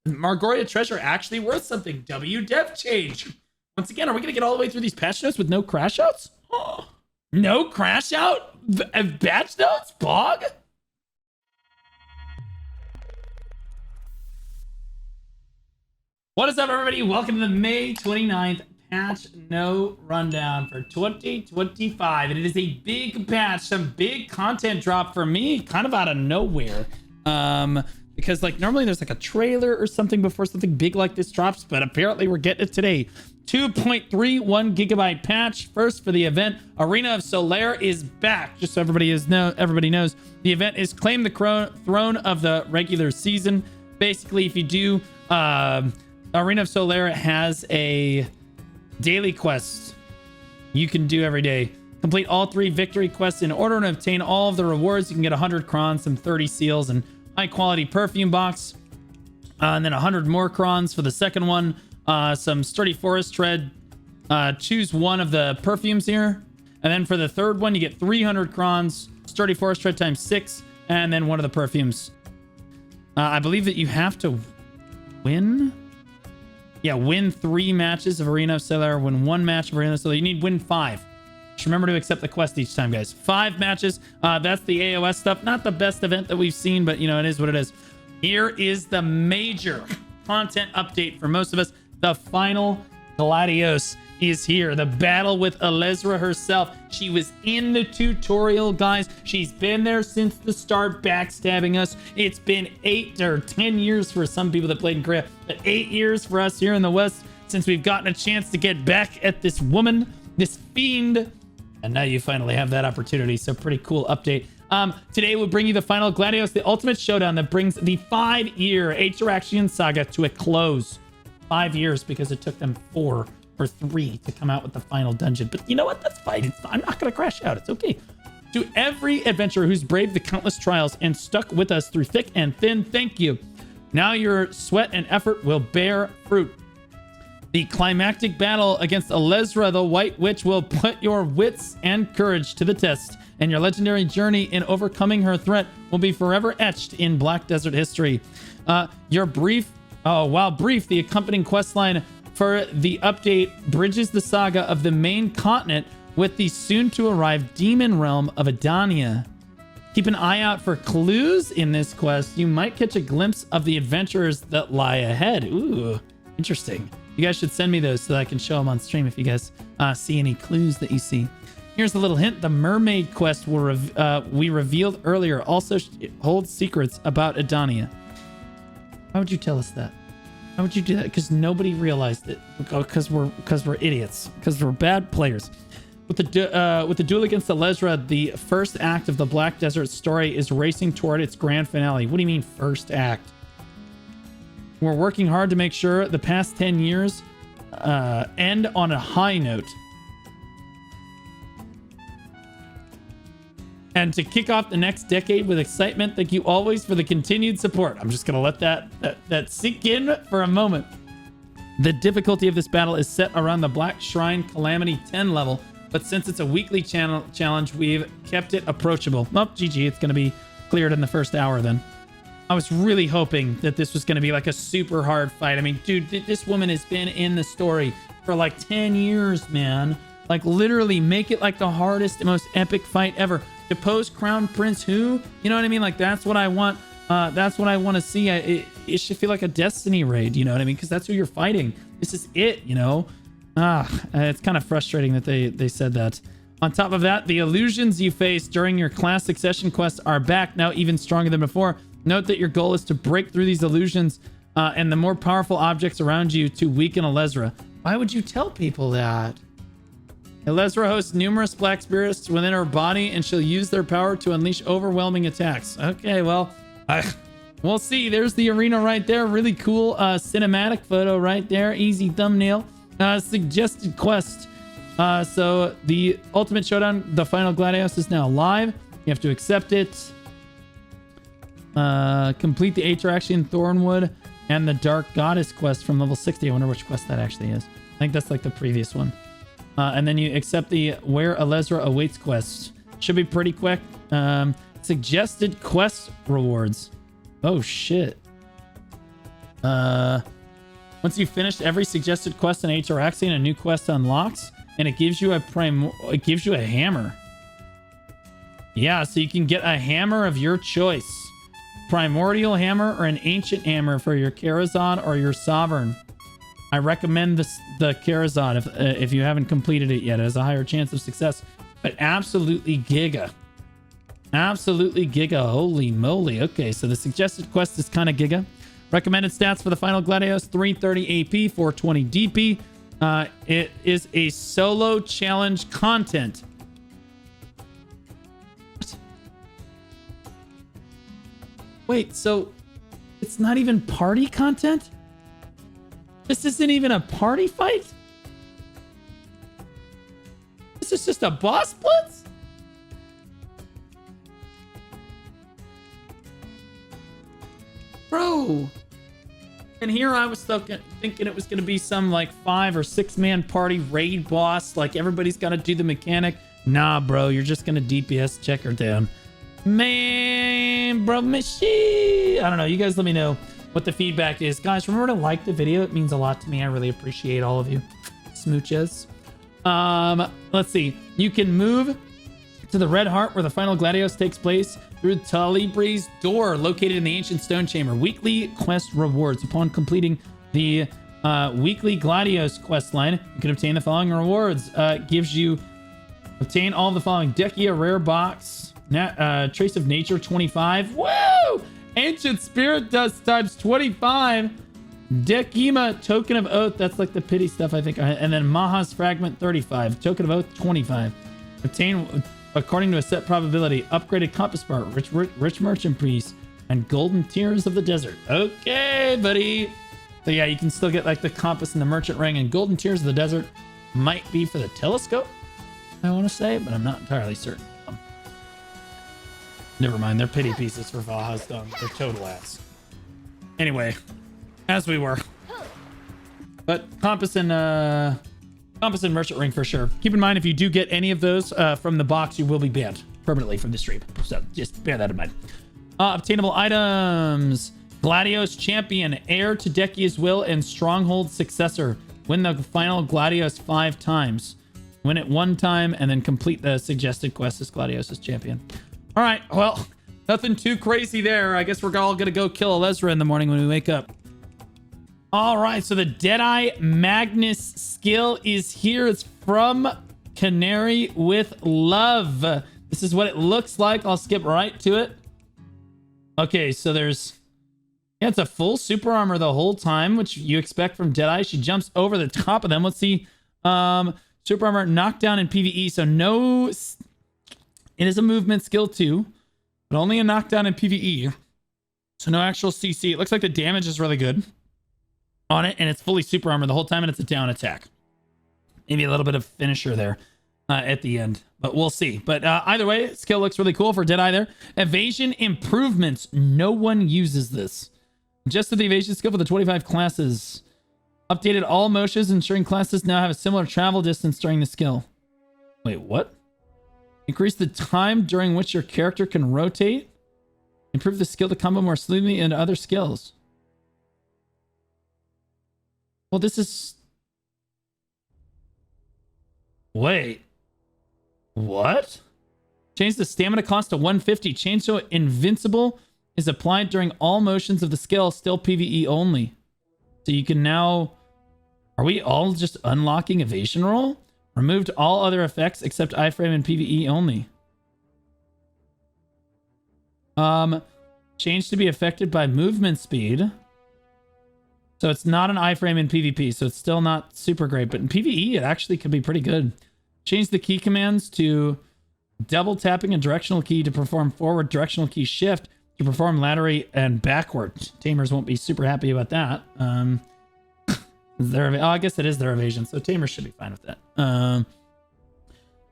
Margoria treasure actually worth something. Dev change. Once again, are we going to get all the way through these patch notes with no crash outs? Oh, no crash out? Patch notes? Bog? What is up, everybody? Welcome to the May 29th patch no rundown for 2025. And it is a big patch, some big content drop for me, kind of out of nowhere. Because like normally there's like a trailer or something before something big like this drops, but apparently we're getting it today. 2.31 gigabyte patch. First for the event, Arena of Solare is back. Just so everybody knows, the event is Claim the Throne of the regular season. Basically, if you do, Arena of Solare has a daily quest you can do every day. Complete all 3 victory quests in order and obtain all of the rewards. You can get 100 crons, some 30 seals, and high quality perfume box. And then 100 more crons for the second one. Some sturdy forest tread. Choose one of the perfumes here. And then for the third one, you get 300 crons, sturdy forest tread times 6, and then one of the perfumes. I believe that you have to win. Yeah, win 3 matches of Arena of Solare, win 1 match of Arena of Solare. You need win 5. Just remember to accept the quest each time, guys. 5 matches. That's the AoS stuff. Not the best event that we've seen, but you know, it is what it is. Here is the major content update for most of us. The Final Gladios is here. The battle with Elezra herself. She was in the tutorial, guys. She's been there since the start, backstabbing us. It's been 8 or 10 years for some people that played in Korea, but 8 years for us here in the West since we've gotten a chance to get back at this woman, this fiend. And now you finally have that opportunity. So pretty cool update. Today we'll bring you the Final Gladios, the ultimate showdown that brings the 5-year Atoraxxion saga to a close. 5 years because it took them 4 or 3 to come out with the final dungeon. But you know what? That's fine. I'm not going to crash out. It's okay. To every adventurer who's braved the countless trials and stuck with us through thick and thin, thank you. Now your sweat and effort will bear fruit. The climactic battle against Elezra, the White Witch, will put your wits and courage to the test, and your legendary journey in overcoming her threat will be forever etched in Black Desert history. While brief, the accompanying questline for the update bridges the saga of the main continent with the soon-to-arrive demon realm of Adania. Keep an eye out for clues in this quest. You might catch a glimpse of the adventures that lie ahead. Ooh, interesting. You guys should send me those so that I can show them on stream if you guys see any clues that you see. Here's a little hint. The mermaid quest we revealed earlier also holds secrets about Adania. Why would you tell us that? Why would you do that? Because nobody realized it. Because we're idiots. Because we're bad players. With the duel against Elezra, the first act of the Black Desert story is racing toward its grand finale. What do you mean first act? We're working hard to make sure the past 10 years end on a high note. And to kick off the next decade with excitement, thank you always for the continued support. I'm just going to let that sink in for a moment. The difficulty of this battle is set around the Black Shrine Calamity 10 level, but since it's a weekly challenge, we've kept it approachable. Oh, GG, it's going to be cleared in the first hour then. I was really hoping that this was going to be like a super hard fight. I mean, dude, this woman has been in the story for like 10 years, man. Like literally make it like the hardest and most epic fight ever. Depose Crown Prince who? You know what I mean? Like that's what I want. That's what I want to see. It should feel like a Destiny raid, you know what I mean? Because that's who you're fighting. This is it, you know? It's kind of frustrating that they said that. On top of that, the illusions you faced during your class succession quests are back, now even stronger than before. Note that your goal is to break through these illusions and the more powerful objects around you to weaken Elezra. Why would you tell people that? Elezra hosts numerous black spirits within her body, and she'll use their power to unleash overwhelming attacks. Okay, well, we'll see. There's the arena right there. Really cool cinematic photo right there. Easy thumbnail. Suggested quest. So the ultimate showdown, the Final Gladios, is now live. You have to accept it. Complete the Atoraxxion Thornwood and the Dark Goddess quest from level 60. I wonder which quest that actually is. I think that's like the previous one. And then you accept the Where Elezra Awaits quest. Should be pretty quick. Suggested quest rewards. Oh, shit. Once you've finished every suggested quest in Atoraxxion, a new quest unlocks, and it gives you a hammer. Yeah, so you can get a hammer of your choice. Primordial hammer or an ancient hammer for your Karazhan or your Sovereign. I recommend the Karazhan if you haven't completed it yet. It has a higher chance of success. But absolutely giga. Absolutely giga. Holy moly. Okay, so the suggested quest is kind of giga. Recommended stats for the Final Gladios: 330 AP, 420 DP. It is a solo challenge content. Wait, so it's not even party content? This isn't even a party fight? This is just a boss blitz? Bro. And here I was thinking it was going to be some like 5 or 6 man party raid boss. Like everybody's got to do the mechanic. Nah, bro, you're just going to DPS check her down. Man, bro, I don't know. You guys let me know what the feedback is. Guys, remember to like the video. It means a lot to me. I really appreciate all of you. Smooches. Let's see. You can move to the Red Heart where the Final Gladios takes place through Talibri's door located in the Ancient Stone Chamber. Weekly quest rewards. Upon completing the Weekly Gladios quest line, you can obtain the following rewards. Gives you obtain all the following: Dekia rare box, Trace of Nature 25. Woo! Ancient Spirit Dust times 25. Dekima Token of Oath. That's like the pity stuff, I think. And then Maha's Fragment 35. Token of Oath 25. Obtain according to a set probability. Upgraded Compass Bar, Rich Merchant Piece, and Golden Tears of the Desert. Okay, buddy. So yeah, you can still get like the Compass and the Merchant Ring, and Golden Tears of the Desert might be for the Telescope, I want to say, but I'm not entirely certain. Never mind, they're pity pieces for Valha's Dung. They're total ass. Anyway, as we were. But Compass and Merchant Ring for sure. Keep in mind, if you do get any of those from the box, you will be banned permanently from the stream. So just bear that in mind. Obtainable items. Gladios Champion, Heir to Dekia's Will, and Stronghold Successor. Win the Final Gladios 5 times. Win it 1 time, and then complete the suggested quest as Gladios' champion. All right, well, nothing too crazy there. I guess we're all going to go kill Alezra in the morning when we wake up. All right, so the Deadeye Magnus skill is here. It's from Canary with Love. This is what it looks like. I'll skip right to it. Okay, so there's... Yeah, it's a full super armor the whole time, which you expect from Deadeye. She jumps over the top of them. Let's see. Super armor knockdown in PvE. So no... It is a movement skill too, but only a knockdown in PvE. So no actual CC. It looks like the damage is really good on it, and it's fully super armor the whole time, and it's a down attack. Maybe a little bit of finisher there at the end, but we'll see. But either way, skill looks really cool for Deadeye there. Evasion improvements. No one uses this. Adjusted the evasion skill for the 25 classes. Updated all motions, ensuring classes now have a similar travel distance during the skill. Wait, what? Increase the time during which your character can rotate. Improve the skill to combo more smoothly into other skills. Well, this is... Wait. What? Change the stamina cost to 150. Change so invincible is applied during all motions of the skill, still PvE only. So you can now... Are we all just unlocking evasion roll? Removed all other effects except iframe and PvE only. Changed to be affected by movement speed. So it's not an iframe in PvP, so it's still not super great. But in PvE, it actually could be pretty good. Change the key commands to double tapping a directional key to perform forward, directional key shift to perform lateral and backward. Tamers won't be super happy about that. I guess it is their evasion, so Tamers should be fine with that.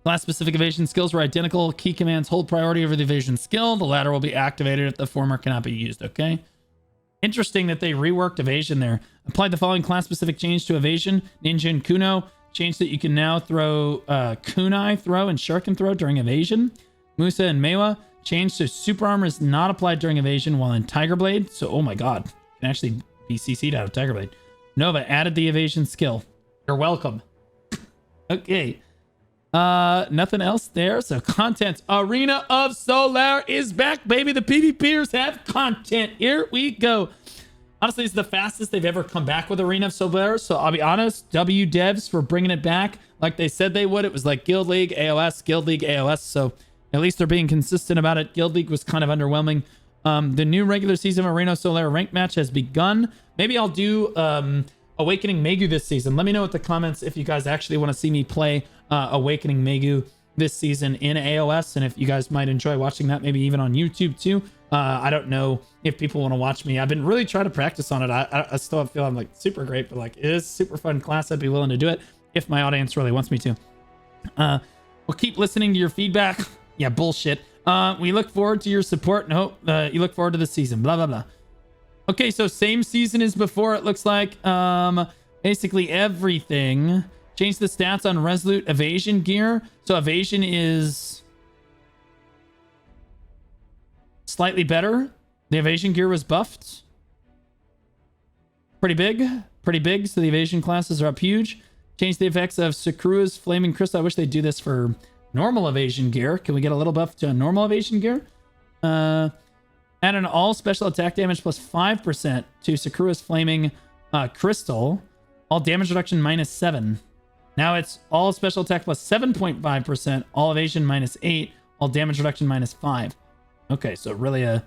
Class-specific evasion skills were identical. Key commands hold priority over the evasion skill. The latter will be activated if the former cannot be used, okay? Interesting that they reworked evasion there. Applied the following class-specific change to evasion. Ninja and Kuno. Change that you can now throw kunai throw and shuriken throw during evasion. Musa and Mewa. Change to super armor is not applied during evasion while in Tiger Blade. So, oh my god. You can actually BCC'd out of Tiger Blade. Nova added the evasion skill. You're welcome. Okay. Nothing else there. So content. Arena of Solare is back, baby. The PvPers have content. Here we go. Honestly, it's the fastest they've ever come back with Arena of Solare. So I'll be honest, W devs for bringing it back like they said they would. It was like Guild League, AoS, Guild League, AoS. So at least they're being consistent about it. Guild League was kind of underwhelming. The new regular season Arena of Solare rank match has begun. Maybe I'll do Awakening Megu this season. Let me know in the comments if you guys actually want to see me play Awakening Megu this season in AoS, and if you guys might enjoy watching that, maybe even on YouTube too. I don't know if people want to watch me. I've been really trying to practice on it. I still feel I'm like super great, but like it is super fun class. I'd be willing to do it if my audience really wants me to. We'll keep listening to your feedback. Yeah, bullshit. We look forward to your support and hope you look forward to the season. Blah, blah, blah. Okay, so same season as before, it looks like. Basically everything. Change the stats on Resolute Evasion gear. So Evasion is slightly better. The Evasion gear was buffed. Pretty big. Pretty big. So the Evasion classes are up huge. Change the effects of Sakuru's Flaming Crystal. I wish they'd do this for normal Evasion gear. Can we get a little buff to normal Evasion gear? Add an all special attack damage plus 5% to Sakuru's Flaming Crystal. All damage reduction minus 7. Now it's all special attack plus 7.5%. All evasion minus 8. All damage reduction minus 5. Okay, so really a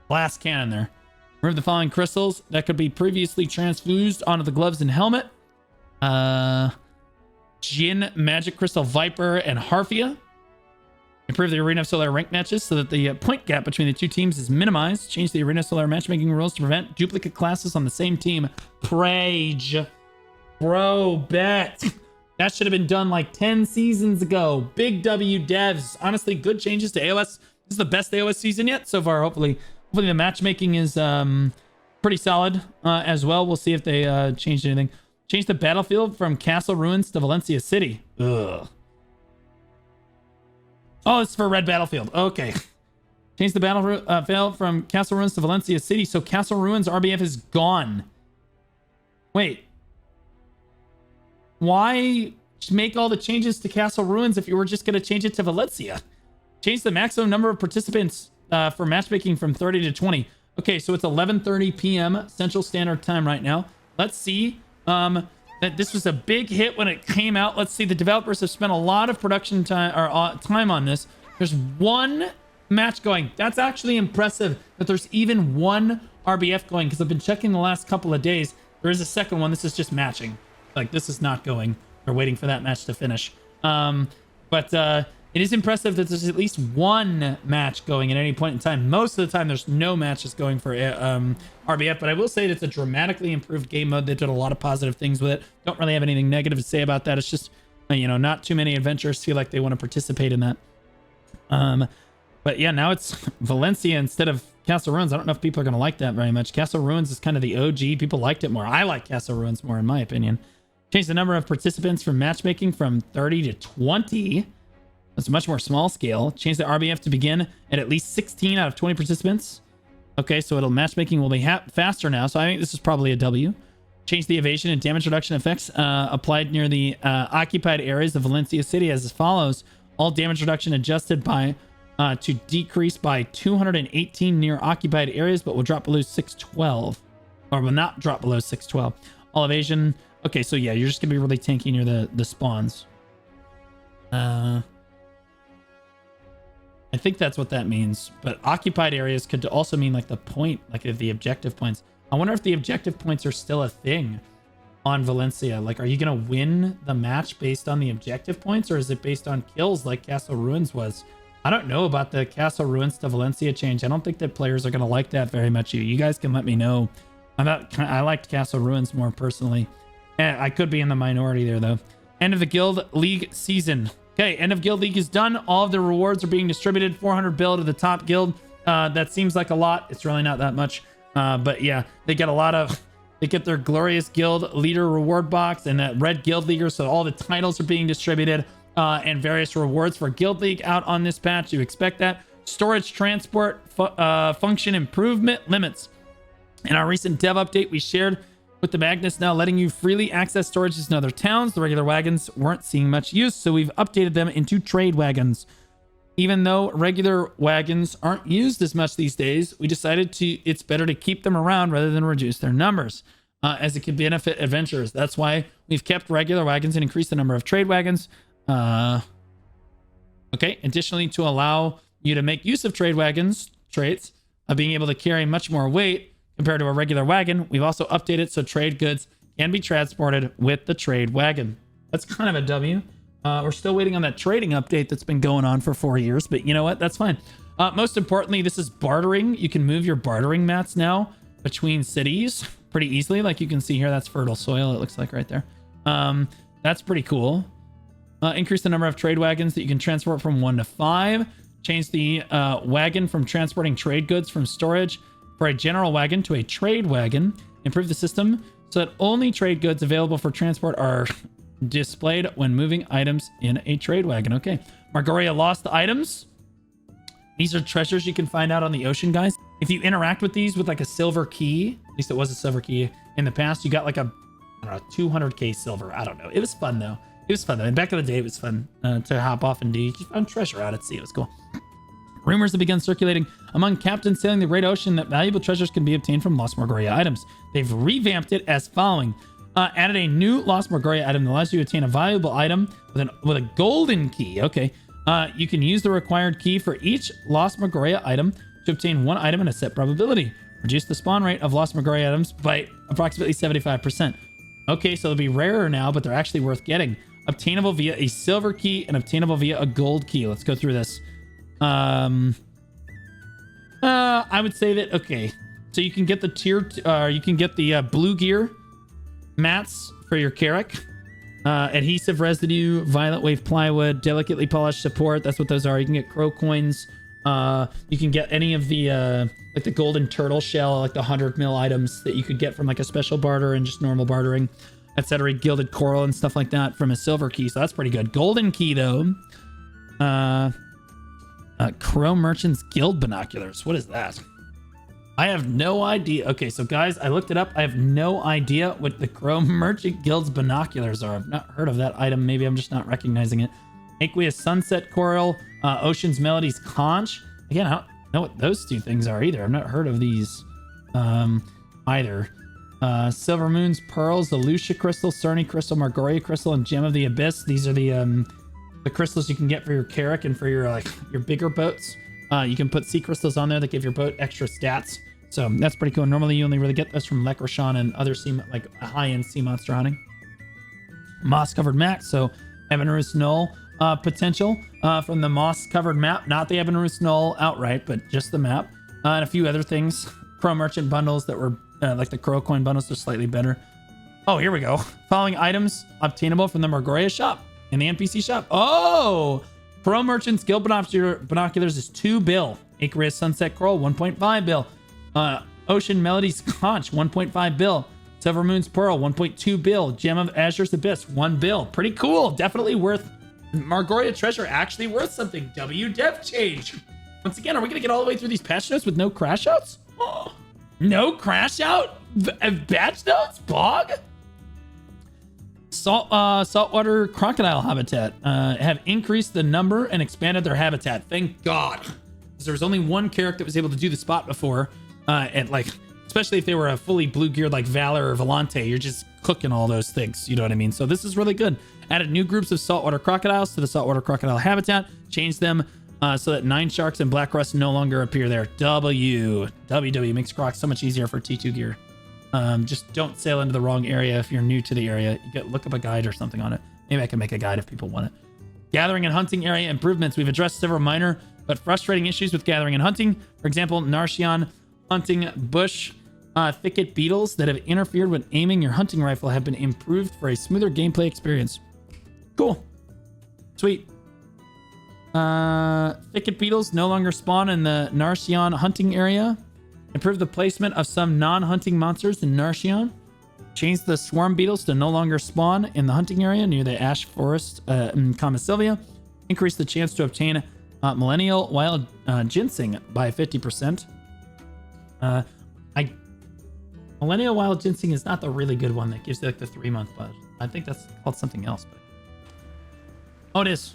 blast cannon there. Remove the following crystals that could be previously transfused onto the gloves and helmet. Jin, Magic Crystal, Viper, and Harfia. Improve the Arena of Solare rank matches so that the point gap between the two teams is minimized. Change the Arena of Solare matchmaking rules to prevent duplicate classes on the same team. Prage. Bro, bet. That should have been done like 10 seasons ago. Big W devs. Honestly, good changes to AoS. This is the best AoS season yet so far, hopefully. Hopefully the matchmaking is pretty solid as well. We'll see if they changed anything. Change the battlefield from Castle Ruins to Valencia City. Ugh. Oh, it's for Red Battlefield. Okay. Change the battlefield from Castle Ruins to Valencia City. So Castle Ruins RBF is gone. Wait. Why make all the changes to Castle Ruins if you were just going to change it to Valencia? Change the maximum number of participants for matchmaking from 30 to 20. Okay, so it's 11:30 p.m. Central Standard Time right now. Let's see that this was a big hit when it came out. Let's see. The developers have spent a lot of production time or time on this. There's one match going. That's actually impressive that there's even one RBF going, because I've been checking the last couple of days. There is a second one. This is just matching. Like, this is not going. We're waiting for that match to finish. But it is impressive that there's at least one match going at any point in time. Most of the time, there's no matches going for RBF, but I will say it's a dramatically improved game mode. They did a lot of positive things with it. Don't really have anything negative to say about that. It's just, you know, not too many adventurers feel like they want to participate in that. But yeah, now it's Valencia instead of Castle Ruins. I don't know if people are going to like that very much. Castle Ruins is kind of the OG. People liked it more. I like Castle Ruins more, in my opinion. Change the number of participants from matchmaking from 30 to 20. That's a much more small scale. Change the RBF to begin at least 16 out of 20 participants. Okay, so matchmaking will be faster now. So I think this is probably a W. Change the evasion and damage reduction effects applied near the occupied areas of Valencia City as follows. All damage reduction adjusted by to decrease by 218 near occupied areas, but will drop below 612. Or will not drop below 612. All evasion. Okay, so yeah, you're just going to be really tanky near the spawns. I think that's what that means. But occupied areas could also mean like the point, like the objective points. I wonder if the objective points are still a thing on Valencia. Like, are you going to win the match based on the objective points, or is it based on kills like Castle Ruins was? I don't know about the Castle Ruins to Valencia change. I don't think that players are going to like that very much. You guys can let me know. I liked Castle Ruins more personally. I could be in the minority there, though. End of the Guild League season. Okay, end of Guild League is done. All of the rewards are being distributed. 400 bill to the top guild. That seems like a lot. It's really not that much. But yeah, they get a lot of... They get their Glorious Guild Leader reward box and that Red Guild Leaguer. So all the titles are being distributed and various rewards for Guild League out on this patch. You expect that. Storage transport function improvement limits. In our recent dev update, we shared with the Magnus now letting you freely access storages in other towns. The regular wagons weren't seeing much use, so we've updated them into trade wagons. Even though regular wagons aren't used as much these days, we decided it's better to keep them around rather than reduce their numbers, as it could benefit adventurers. That's why we've kept regular wagons and increased the number of trade wagons. Okay. Additionally, to allow you to make use of trade wagons traits of being able to carry much more weight compared to a regular wagon, we've also updated so trade goods can be transported with the trade wagon. That's kind of a W. We're still waiting on that trading update that's been going on for 4 years, but you know what? That's fine. Most importantly, this is bartering. You can move your bartering mats now between cities pretty easily. Like you can see here, that's fertile soil, it looks like right there. That's pretty cool. Increase the number of trade wagons that you can transport from 1 to 5. Change the wagon from transporting trade goods from storage for a general wagon to a trade wagon. Improve the system so that only trade goods available for transport are displayed when moving items in a trade wagon. Okay. Margoria lost items. These are treasures you can find out on the ocean, guys. If you interact with these with like a silver key, at least it was a silver key in the past, you got like a, I don't know, 200k silver. I don't know. It was fun though. It was fun though. And back in the day, it was fun to hop off and do. You found treasure out at sea. It was cool. Rumors have begun circulating among captains sailing the great ocean that valuable treasures can be obtained from Lost Margoria items. They've revamped it as following. Added a new Lost Margoria item that allows you to obtain a valuable item with a golden key. Okay. You can use the required key for each Lost Margoria item to obtain one item in a set probability. Reduce the spawn rate of Lost Margoria items by approximately 75%. Okay, so they'll be rarer now, but they're actually worth getting. Obtainable via a silver key and obtainable via a gold key. Let's go through this. I would say that, okay, so you can get the you can get the blue gear mats for your Carrack. Adhesive residue, violet wave plywood, delicately polished support. That's what those are. You can get crow coins. You can get any of the like the golden turtle shell, like the 100 mil items that you could get from like a special barter and just normal bartering, etc. Gilded coral and stuff like that from a silver key. So that's pretty good. Golden key though. Crow Merchant's Guild binoculars. What is that? I have no idea. Okay, so guys, I looked it up. I have no idea what the Crow Merchant Guild's binoculars are. I've not heard of that item. Maybe I'm just not recognizing it. Aqueous Sunset Coral, Ocean's Melody's Conch. Again, I don't know what those two things are either. I've not heard of these either. Silver Moon's Pearls, the Lucia Crystal, Cerny Crystal, Margoria Crystal, and Gem of the Abyss. These are the crystals you can get for your Carrack and for your like your bigger boats. You can put sea crystals on there that give your boat extra stats. So that's pretty cool. Normally you only really get this from Lekrashan and other sea, like high-end sea monster hunting. Moss-covered map. So Ebenrus Knoll potential from the moss-covered map. Not the Ebenrus Knoll outright, but just the map. And a few other things. Crow Merchant bundles that were like the Crow Coin bundles are slightly better. Oh, here we go. Following items obtainable from the Margoria shop and the NPC shop. Oh! Crow Merchant's Guild binoculars is 2 bill. Aqueous Sunset Coral, 1.5 bill. Ocean Melody's Conch, 1.5 bill. Silver Moon's Pearl, 1.2 bill. Gem of Azure's Abyss, 1 bill. Pretty cool. Definitely worth. Margoria treasure actually worth something. W dev change. Once again, are we going to get all the way through these patch notes with no crash outs? Oh, no crash out? Batch notes? Bog? Saltwater crocodile habitat have increased the number and expanded their habitat. Thank God. Because there was only one character that was able to do the spot before. And like, especially if they were a fully blue geared like Valor or Volante, you're just cooking all those things. You know what I mean? So this is really good. Added new groups of saltwater crocodiles to the saltwater crocodile habitat. Changed them so that 9 sharks and black rust no longer appear there. W makes crocs so much easier for T2 gear. Just don't sail into the wrong area if you're new to the area. You look up a guide or something on it. Maybe I can make a guide if people want it. Gathering and hunting area improvements. We've addressed several minor but frustrating issues with gathering and hunting. For example, Narshion hunting bush thicket beetles that have interfered with aiming your hunting rifle have been improved for a smoother gameplay experience. Cool. Sweet. Thicket beetles no longer spawn in the Narshion hunting area. Improve the placement of some non-hunting monsters in Narshion. Change the swarm beetles to no longer spawn in the hunting area near the ash forest in Commissylvia. Increase the chance to obtain Millennial Wild Ginseng by 50%. Millennial Wild Ginseng is not the really good one that gives you like the 3-month buzz. I think that's called something else. But oh, it is.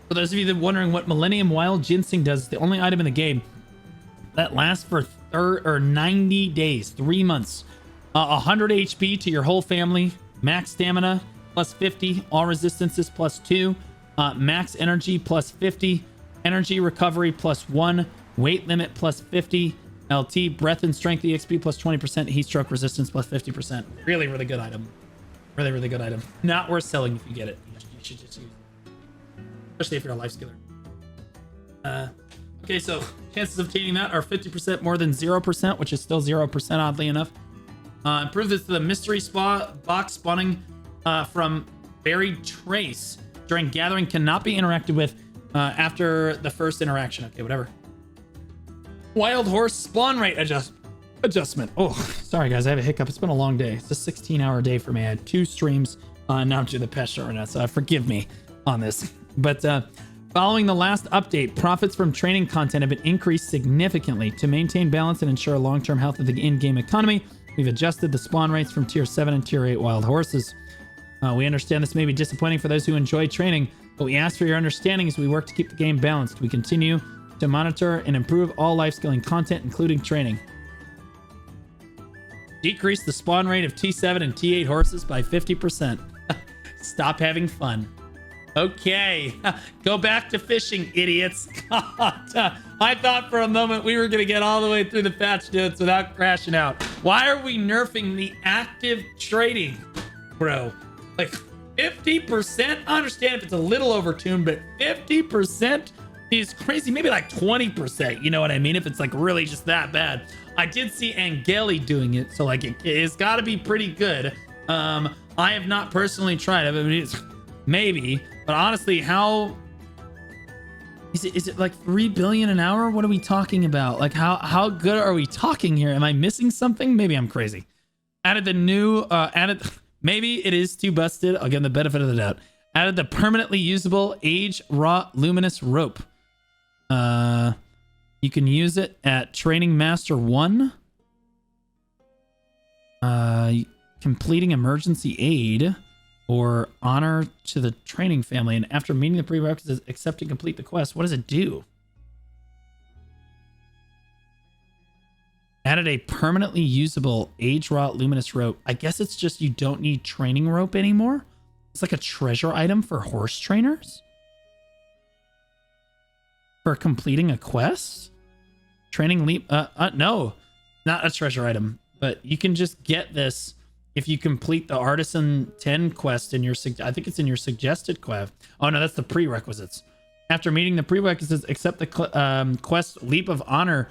For those of you that are wondering what Millennium Wild Ginseng does, it's the only item in the game that lasts for 90 days, 3 months. 100 HP to your whole family, max stamina plus 50, all resistances plus 2, max energy plus 50, energy recovery plus 1, weight limit plus 50, LT, breath and strength EXP plus 20%, heat stroke resistance plus 50%. Really, really good item. Really, really good item. Not worth selling if you get it. You should just use it. Especially if you're a life skiller. Okay, so chances of obtaining that are 50% more than 0%, which is still 0% oddly enough. Improve this to the mystery box spawning from buried trace during gathering cannot be interacted with after the first interaction. Okay, whatever. Wild horse spawn rate adjustment. Oh, sorry guys, I have a hiccup. It's been a long day. It's a 16-hour day for me. I had 2 streams. Now I'm doing the pet show right now, so forgive me on this. But following the last update, profits from training content have been increased significantly. To maintain balance and ensure long-term health of the in-game economy, we've adjusted the spawn rates from tier 7 and tier 8 wild horses. We understand this may be disappointing for those who enjoy training, but we ask for your understanding as we work to keep the game balanced. We continue to monitor and improve all life skilling content, including training. Decrease the spawn rate of T7 and T8 horses by 50%. Stop having fun. Okay, go back to fishing, idiots. God, I thought for a moment we were going to get all the way through the patch notes without crashing out. Why are we nerfing the active trading, bro? Like 50%? I understand if it's a little overtuned, but 50% is crazy. Maybe like 20%, you know what I mean? If it's like really just that bad. I did see Angeli doing it, so like it's got to be pretty good. I have not personally tried it, but it's maybe. But honestly, how is it like 3 billion an hour? What are we talking about? Like how good are we talking here? Am I missing something? Maybe I'm crazy. Added the new maybe it is too busted. I'll give them the benefit of the doubt. Added the permanently usable age raw luminous rope. You can use it at Training Master 1. Completing emergency aid or honor to the training family, and after meeting the prerequisites, accept and complete the quest. What does it do? Added a permanently usable age rot luminous rope. I guess it's just you don't need training rope anymore. It's like a treasure item for horse trainers for completing a quest. Training leap. No, not a treasure item, but you can just get this if you complete the Artisan 10 quest in your, I think it's in your suggested quest. Oh no, that's the prerequisites. After meeting the prerequisites, accept the quest Leap of Honor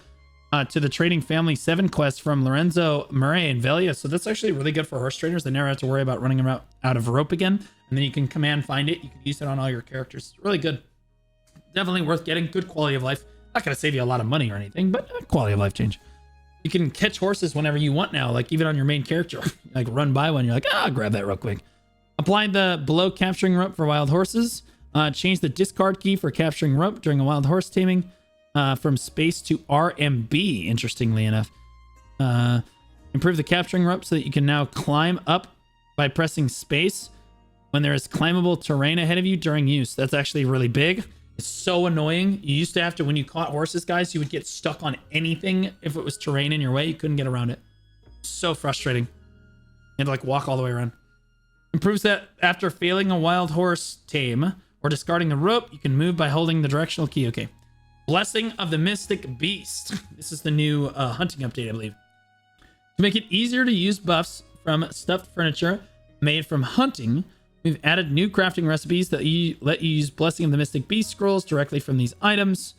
to the Trading Family 7 quest from Lorenzo Murray and Velia. So that's actually really good for horse trainers. They never have to worry about running out of rope again. And then you can command find it. You can use it on all your characters. Really good. Definitely worth getting. Good quality of life. Not going to save you a lot of money or anything, but quality of life change. You can catch horses whenever you want now, like even on your main character. Like run by one, you're like, I'll grab that real quick. Applied the below capturing rope for wild horses. Change the discard key for capturing rope during a wild horse taming from space to RMB, interestingly enough. Improve the capturing rope so that you can now climb up by pressing space when there is climbable terrain ahead of you during use. That's actually really big. It's so annoying. You used to have to, when you caught horses, guys, you would get stuck on anything if it was terrain in your way. You couldn't get around it. So frustrating. You had to like walk all the way around. Improves that after failing a wild horse tame or discarding the rope, you can move by holding the directional key. Okay. Blessing of the Mystic Beast. This is the new hunting update, I believe. To make it easier to use buffs from stuffed furniture made from hunting, we've added new crafting recipes that let you use Blessing of the Mystic Beast scrolls directly from these items.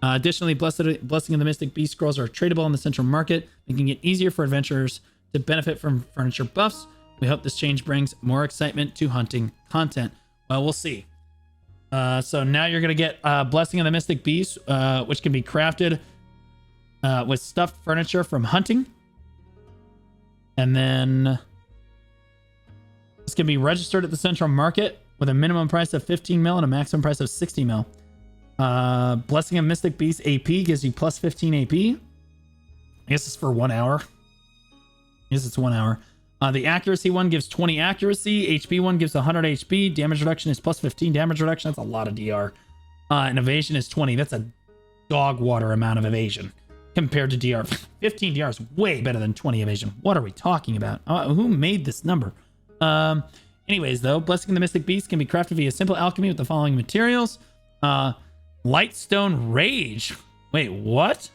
Additionally, Blessing of the Mystic Beast scrolls are tradable in the central market, making it easier for adventurers to benefit from furniture buffs. We hope this change brings more excitement to hunting content. Well, we'll see. So now you're going to get Blessing of the Mystic Beast, which can be crafted with stuffed furniture from hunting. And then this can be registered at the central market with a minimum price of 15 mil and a maximum price of 60 mil. Blessing of Mystic Beast AP gives you plus 15 AP. I guess it's for 1 hour. Yes, it's 1 hour. The accuracy one gives 20 accuracy. HP one gives 100 HP. Damage reduction is plus 15 damage reduction. That's a lot of DR. And evasion is 20. That's a dog water amount of evasion compared to DR. 15 DR is way better than 20 evasion. What are we talking about? Who made this number? Anyways, though, Blessing of the Mystic Beast can be crafted via simple alchemy with the following materials. Lightstone Rage. Wait, what?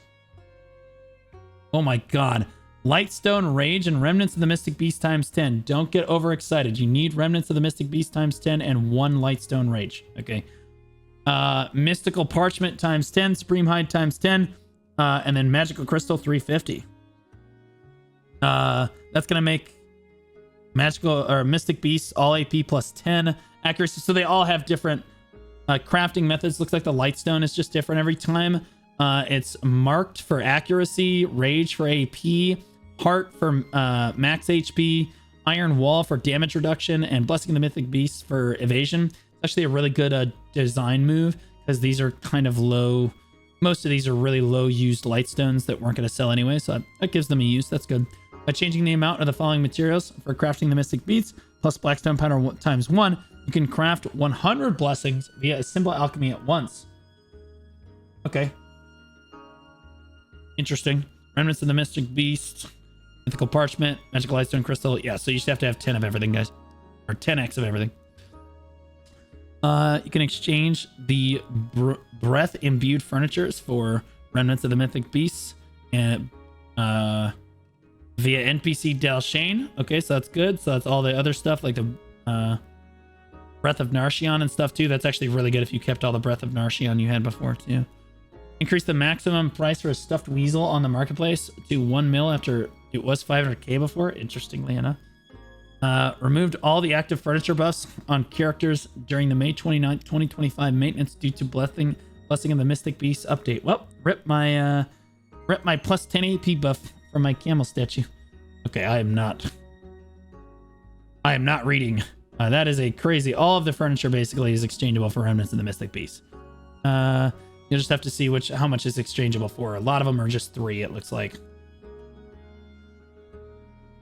Oh my god. Lightstone Rage and Remnants of the Mystic Beast times 10. Don't get overexcited. You need Remnants of the Mystic Beast times 10 and 1 Lightstone Rage. Okay. Mystical Parchment times 10. Supreme Hide times 10. And then Magical Crystal 350. That's going to make Magical or Mystic Beasts all AP plus 10 accuracy. So they all have different crafting methods. Looks like the Lightstone is just different every time. It's marked for accuracy, Rage for AP, Heart for max HP, Iron Wall for damage reduction, and Blessing of the Mythic Beast for evasion. It's actually a really good design move because these are kind of low. Most of these are really low used Lightstones that weren't going to sell anyway, so that gives them a use. That's good. By changing the amount of the following materials for crafting the Mystic Beasts plus Blackstone Powder times 1, you can craft 100 blessings via a simple alchemy at once. Okay. Interesting. Remnants of the Mystic Beast, Mythical Parchment, Magical Lightstone Crystal. Yeah, so you just have to have 10 of everything, guys. Or 10x of everything. You can exchange the Breath Imbued Furnitures for Remnants of the Mythic Beasts and via NPC Dalshane. Okay, so that's good. So that's all the other stuff like the Breath of Narcion and stuff too. That's actually really good if you kept all the Breath of Narcion you had before too. Increase the maximum price for a stuffed weasel on the marketplace to 1 mil after it was 500k before, interestingly enough. Removed all the active furniture buffs on characters during the May 29th, 2025 maintenance due to Blessing of the Mystic Beast update. Well, rip my plus 10 AP buff from my camel statue. Okay, I am not reading. That is a crazy. All of the furniture basically is exchangeable for Remnants of the Mystic Beast. You'll just have to see how much is exchangeable for. A lot of them are just 3, it looks like.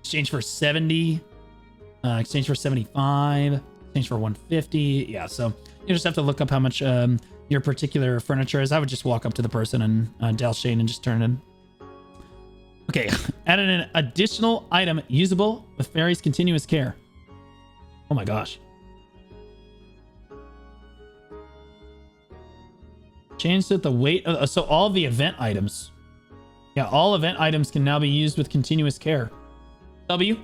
Exchange for 70. Exchange for 75. Exchange for 150. Yeah, so you just have to look up how much your particular furniture is. I would just walk up to the person and Dalshane and just turn it in. Okay, added an additional item usable with Fairy's Continuous Care. Oh my gosh. Changed it the weight of, so all the event items. Yeah, all event items can now be used with continuous care. W,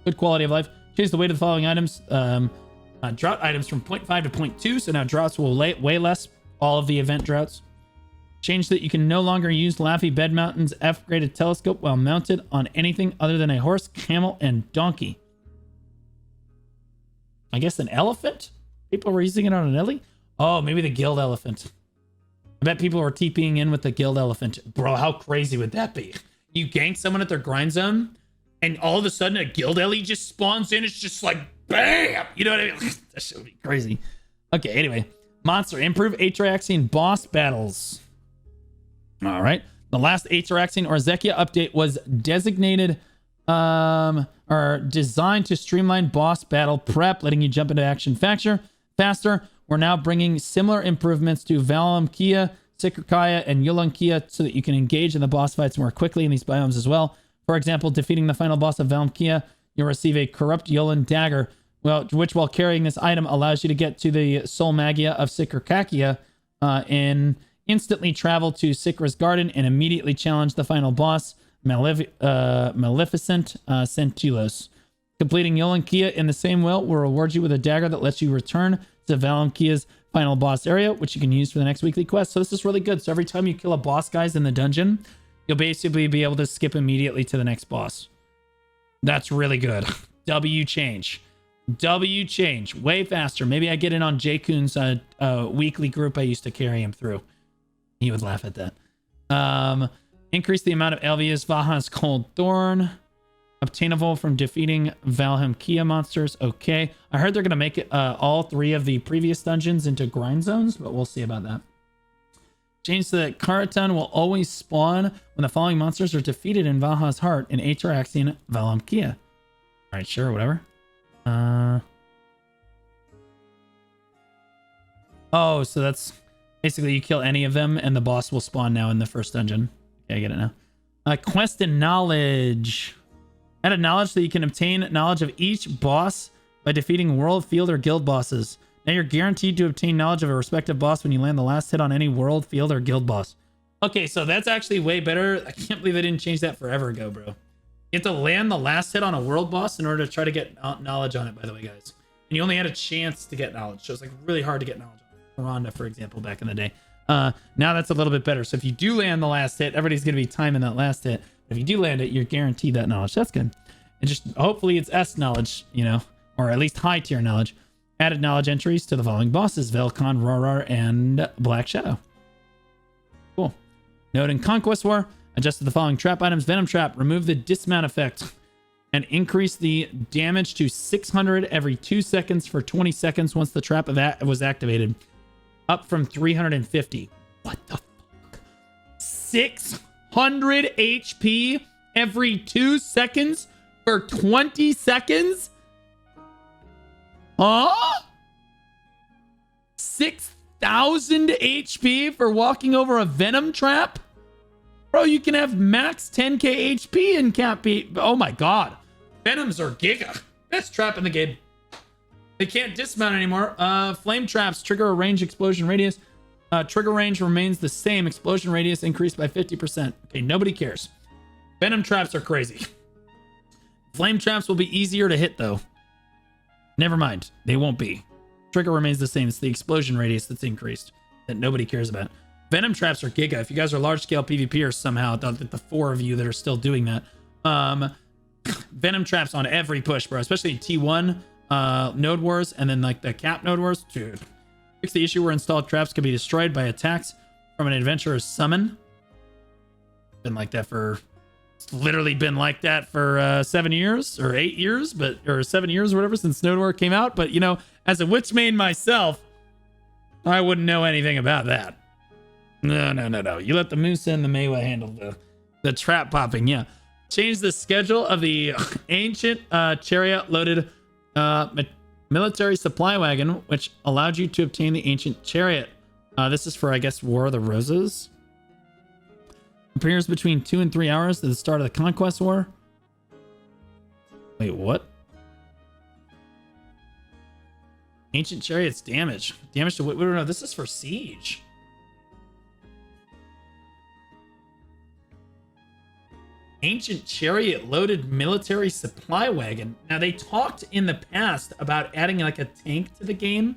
good quality of life. Change the weight of the following items. Drought items from 0.5 to 0.2, so now droughts will weigh less. All of the event droughts. Change that you can no longer use Laffy Bed Mountain's F-graded telescope while mounted on anything other than a horse, camel, and donkey. I guess an elephant? People were using it on an ellie? Oh, maybe the guild elephant. I bet people were TPing in with the guild elephant. Bro, how crazy would that be? You gank someone at their grind zone, and all of a sudden a guild ellie just spawns in. It's just like, bam! You know what I mean? That shit would be crazy. Okay, anyway. Monster. Improve Atoraxxion boss battles. All right. The last Atoraxxion or Zekia update was designated or designed to streamline boss battle prep, letting you jump into action faster. We're now bringing similar improvements to Valamkia, Sikrkaya, and Yolankia so that you can engage in the boss fights more quickly in these biomes as well. For example, defeating the final boss of Valamkia, you'll receive a Corrupt Yolan Dagger, which while carrying this item allows you to get to the Soul Magia of Sikrkakia and instantly travel to Sikra's Garden and immediately challenge the final boss, Maleficent Centilos. Completing Yolankia in the same way will reward you with a dagger that lets you return to Valamkia's final boss area, which you can use for the next weekly quest. So this is really good. So every time you kill a boss, guys, in the dungeon, you'll basically be able to skip immediately to the next boss. That's really good. W change. Way faster. Maybe I get in on J-Kun's weekly group I used to carry him through. He would laugh at that. Increase the amount of Elvia's Vaha's Cold Thorn. Obtainable from defeating Valhamkia monsters. Okay. I heard they're going to make it all 3 of the previous dungeons into grind zones, but we'll see about that. Change so that Karaton will always spawn when the following monsters are defeated in Valha's Heart in Atoraxxion Valamkia. Alright, sure, whatever. Oh, so that's basically you kill any of them and the boss will spawn now in the first dungeon. Okay, I get it now. Quest and knowledge. Add a knowledge so you can obtain knowledge of each boss by defeating world, field, or guild bosses. Now you're guaranteed to obtain knowledge of a respective boss when you land the last hit on any world, field, or guild boss. Okay, so that's actually way better. I can't believe they didn't change that forever ago, bro. You have to land the last hit on a world boss in order to try to get knowledge on it, by the way, guys. And you only had a chance to get knowledge. So it's like really hard to get knowledge on Rhonda, for example, back in the day. Now that's a little bit better. So if you do land the last hit, everybody's going to be timing that last hit. If you do land it, you're guaranteed that knowledge. That's good. And just hopefully it's S knowledge, you know, or at least high tier knowledge. Added knowledge entries to the following bosses: Velkon, Rorar, and Black Shadow. Cool. Note in Conquest War, adjusted the following trap items: Venom Trap, remove the dismount effect, and increase the damage to 600 every 2 seconds for 20 seconds once the trap was activated, up from 350. What the fuck? 600 HP every 2 seconds for 20 seconds? Huh? 6,000 HP for walking over a Venom Trap? Bro, you can have max 10k HP in Cap B. Oh my god. Venoms are giga. Best trap in the game. They can't dismount anymore. Flame traps trigger a range explosion radius. Trigger range remains the same. Explosion radius increased by 50%. Okay, nobody cares. Venom traps are crazy. Flame traps will be easier to hit though. Never mind. They won't be. Trigger remains the same. It's the explosion radius that's increased that nobody cares about. Venom traps are giga. If you guys are large scale PvPers somehow, the 4 of you that are still doing that, Venom traps on every push, bro, especially T1 node wars and then like the cap node wars. Dude, fix the issue where installed traps can be destroyed by attacks from an adventurer's summon. Been like that for... It's literally been like that for 7 years or 8 years, or 7 years or whatever since Node War came out. But you know, as a witch main myself, I wouldn't know anything about that. No. You let the Moose and the Mewa handle the trap popping. Yeah. Change the schedule of the ancient chariot loaded military supply wagon, which allowed you to obtain the ancient chariot. This is for, I guess, War of the Roses. Appears between 2 and 3 hours to the start of the Conquest War. Wait, what? Ancient Chariot's damage. Damage to... Wait, no, this is for Siege. Ancient Chariot loaded military supply wagon. Now, they talked in the past about adding like a tank to the game.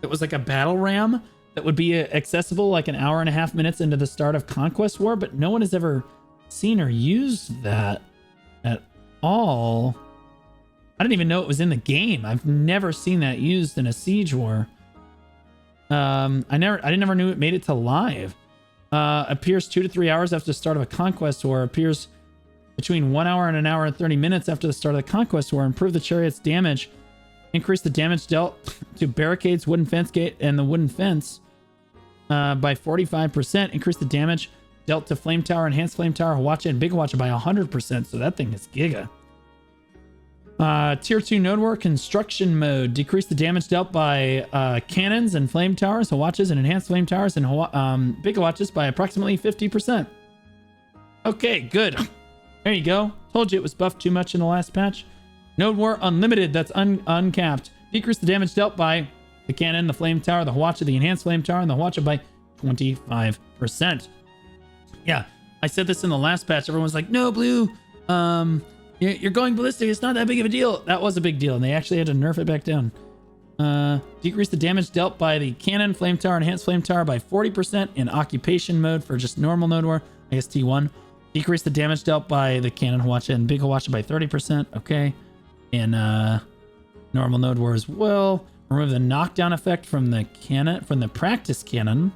That was like a battle ram that would be accessible like an hour and a half minutes into the start of Conquest War, but no one has ever seen or used that at all. I didn't even know it was in the game. I've never seen that used in a Siege War. I never knew it made it to live. Appears 2 to 3 hours after the start of a Conquest War. Appears between 1 hour and an hour and 30 minutes after the start of the Conquest War. Improve the chariot's damage. Increase the damage dealt to barricades, wooden fence gate, and the wooden fence by 45%. Increase the damage dealt to flame tower, enhanced flame tower, Hawacha, and big Hawacha by 100%. So that thing is giga. Tier 2 node war construction mode. Decrease the damage dealt by cannons and flame towers, Hawachas, and enhanced flame towers, and big Hawachas by approximately 50%. Okay, good. There you go. Told you it was buffed too much in the last patch. Node War Unlimited, that's uncapped. Decrease the damage dealt by the cannon, the flame tower, the Hawacha, the enhanced flame tower, and the Hawacha by 25%. Yeah, I said this in the last patch. Everyone's like, no, Blue, you're going ballistic. It's not that big of a deal. That was a big deal, and they actually had to nerf it back down. Decrease the damage dealt by the cannon, flame tower, enhanced flame tower by 40% in occupation mode for just normal Node War. I guess T1. Decrease the damage dealt by the cannon, Hawacha, and big Hawacha by 30%. Okay. In normal Node War as well. Remove the knockdown effect from the cannon, from the practice cannon.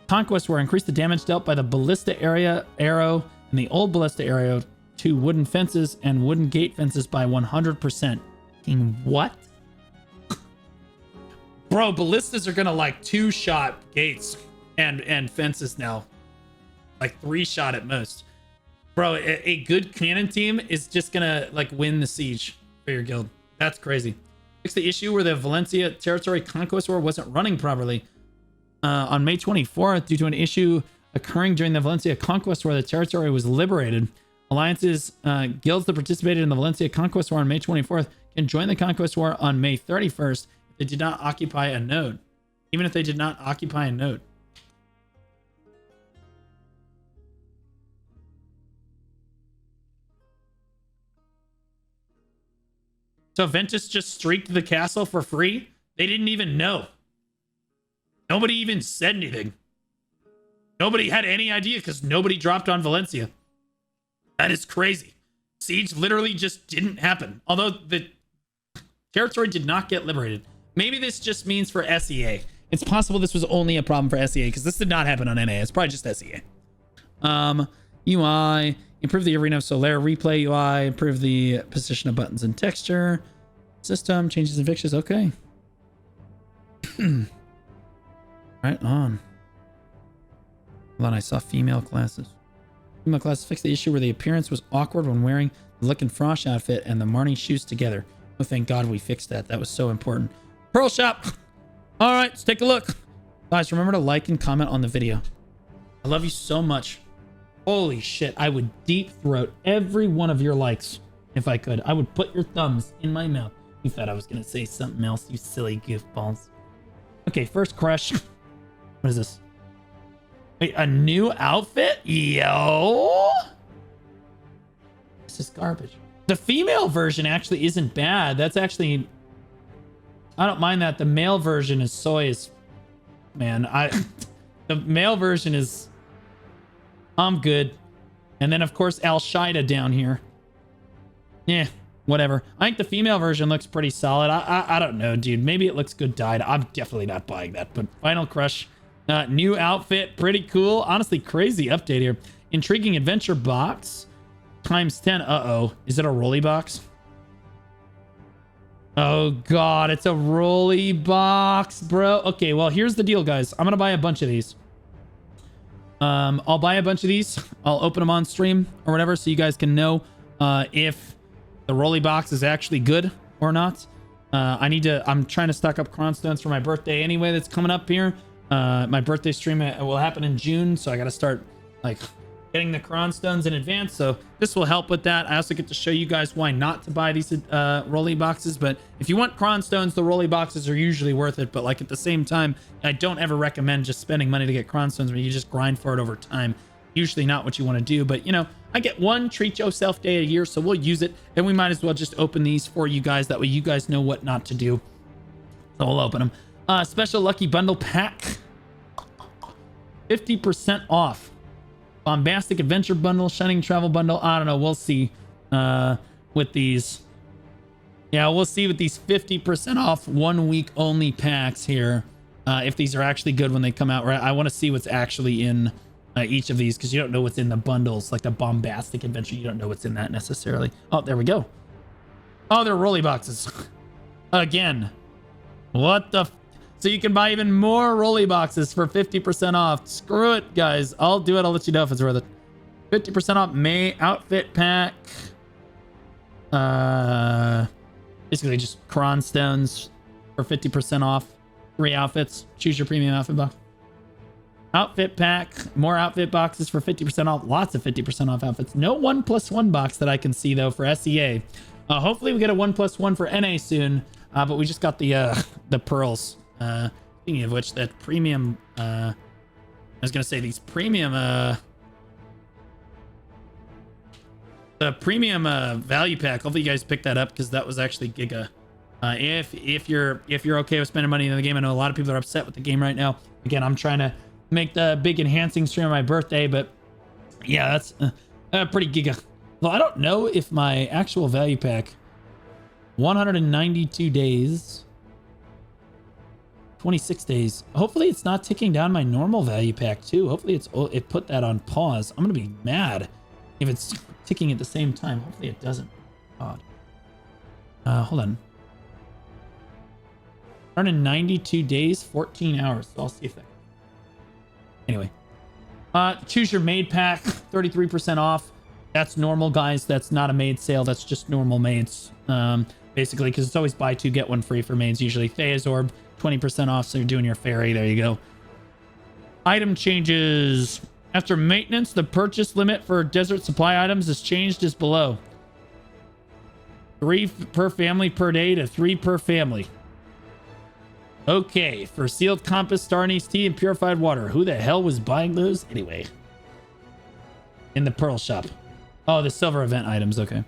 Conquest War, increase the damage dealt by the ballista area arrow and the old ballista arrow to wooden fences and wooden gate fences by 100%. What? Bro, ballistas are gonna like 2-shot gates. and fences now. Like 3-shot at most. Bro, a good cannon team is just gonna like win the siege for your guild. That's crazy. Fix the issue where the Valencia territory conquest war wasn't running properly. On May 24th, due to an issue occurring during the Valencia conquest war, the territory was liberated. Alliances, guilds that participated in the Valencia conquest war on May 24th can join the conquest war on May 31st if they did not occupy a node. Even if they did not occupy a node. So Ventus just streaked the castle for free? They didn't even know. Nobody even said anything. Nobody had any idea because nobody dropped on Valencia. That is crazy. Siege literally just didn't happen. Although the territory did not get liberated. Maybe this just means for SEA. It's possible this was only a problem for SEA because this did not happen on NA. It's probably just SEA. UI, improve the arena of Solare replay UI, improve the position of buttons and texture. System, changes and fixtures. Okay. Right on. Hold on, I saw female classes. Female classes fixed the issue where the appearance was awkward when wearing the Lick and Frosh outfit and the Marnie shoes together. Oh, thank God we fixed that. That was so important. Pearl Shop. All right, let's take a look. Guys, remember to like and comment on the video. I love you so much. Holy shit, I would deep throat every one of your likes if I could. I would put your thumbs in my mouth. You thought I was going to say something else, you silly goofballs. Okay, first crush. What is this? Wait, a new outfit? Yo! This is garbage. The female version actually isn't bad. That's actually... I don't mind that. The male version is soy as... Man, the male version is... I'm good. And then, of course, Al Shaida down here. Yeah, whatever. I think the female version looks pretty solid. I don't know, dude. Maybe it looks good dyed. I'm definitely not buying that. But Final Crush, new outfit, pretty cool. Honestly, crazy update here. Intriguing adventure box times 10. Uh-oh. Is it a rolly box? Oh, God. It's a rolly box, bro. Okay, well, here's the deal, guys. I'm going to buy a bunch of these. I'll buy a bunch of these. I'll open them on stream or whatever so you guys can know if the rolly box is actually good or not. I'm trying to stock up Cron Stones for my birthday anyway that's coming up here. My birthday stream will happen in June, so I got to start like getting the Cron Stones in advance, so this will help with that. I also get to show you guys why not to buy these rolly boxes, but if you want Cron Stones, the rolly boxes are usually worth it, but like at the same time, I don't ever recommend just spending money to get Cron Stones when you just grind for it over time. Usually not what you want to do, but you know, I get one Treat Yourself day a year, so we'll use it, and we might as well just open these for you guys. That way you guys know what not to do. So we'll open them. Special Lucky Bundle Pack. 50% off. Bombastic Adventure Bundle, Shining Travel Bundle. I don't know. We'll see with these. Yeah, we'll see with these 50% off 1 week only packs here. If these are actually good when they come out. Right? I want to see what's actually in each of these because you don't know what's in the bundles. Like the Bombastic Adventure, you don't know what's in that necessarily. Oh, there we go. Oh, they're rolly boxes. Again. What the... So you can buy even more rolly boxes for 50% off. Screw it, guys. I'll do it. I'll let you know if it's worth it. 50% off May outfit pack. Basically just Cron Stones for 50% off. 3 outfits. Choose your premium outfit box. Outfit pack. More outfit boxes for 50% off. Lots of 50% off outfits. No 1+1 box that I can see, though, for SEA. Hopefully we get a 1+1 for NA soon. But we just got the pearls. Speaking of which, that premium, I was gonna say these premium, the premium value pack. Hopefully you guys picked that up because that was actually Giga. If you're okay with spending money in the game, I know a lot of people are upset with the game right now. Again, I'm trying to make the big enhancing stream on my birthday, but yeah, that's pretty Giga. Well, I don't know if my actual value pack, 192 days. 26 days. Hopefully it's not ticking down my normal value pack too. Hopefully it put that on pause. I'm gonna be mad if it's ticking at the same time. Hopefully it doesn't. Odd. Hold on. 192 days, 14 hours. So I'll see if that. Anyway, choose your maid pack, 33% off. That's normal, guys. That's not a maid sale. That's just normal maids. Basically, because it's always buy two, get one free for maids. Usually Thea's Orb, 20% off. So you're doing your fairy. There you go. Item changes. After maintenance, the purchase limit for desert supply items is changed as below. 3 per family per day to 3 per family. Okay, for sealed compass, star anise tea, and purified water. Who the hell was buying those anyway? In the pearl shop. Oh, the silver event items. Okay.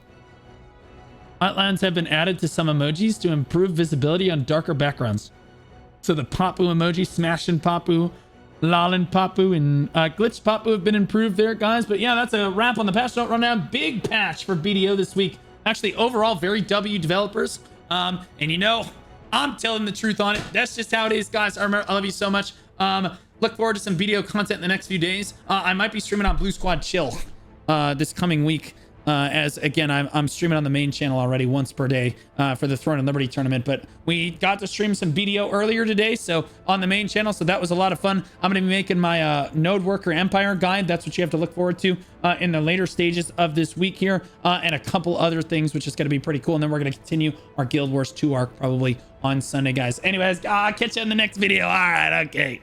Outlines have been added to some emojis to improve visibility on darker backgrounds. So the Papu emoji, Smashin' Papu, Lalin Papu, and Glitch Papu have been improved there, guys. But yeah, that's a wrap on the patch note rundown. Big patch for BDO this week. Actually, overall, very W developers. And you know, I'm telling the truth on it. That's just how it is, guys. I love you so much. Look forward to some BDO content in the next few days. I might be streaming on Blue Squad Chill this coming week. As again, I'm streaming on the main channel already once per day for the Throne and Liberty tournament, but we got to stream some BDO earlier today, so on the main channel, so that was a lot of fun. I'm going to be making my Node Worker Empire guide. That's what you have to look forward to in the later stages of this week here, and a couple other things, which is going to be pretty cool. And then we're going to continue our Guild Wars 2 arc probably on Sunday, guys. Anyways, catch you in the next video. All right, okay.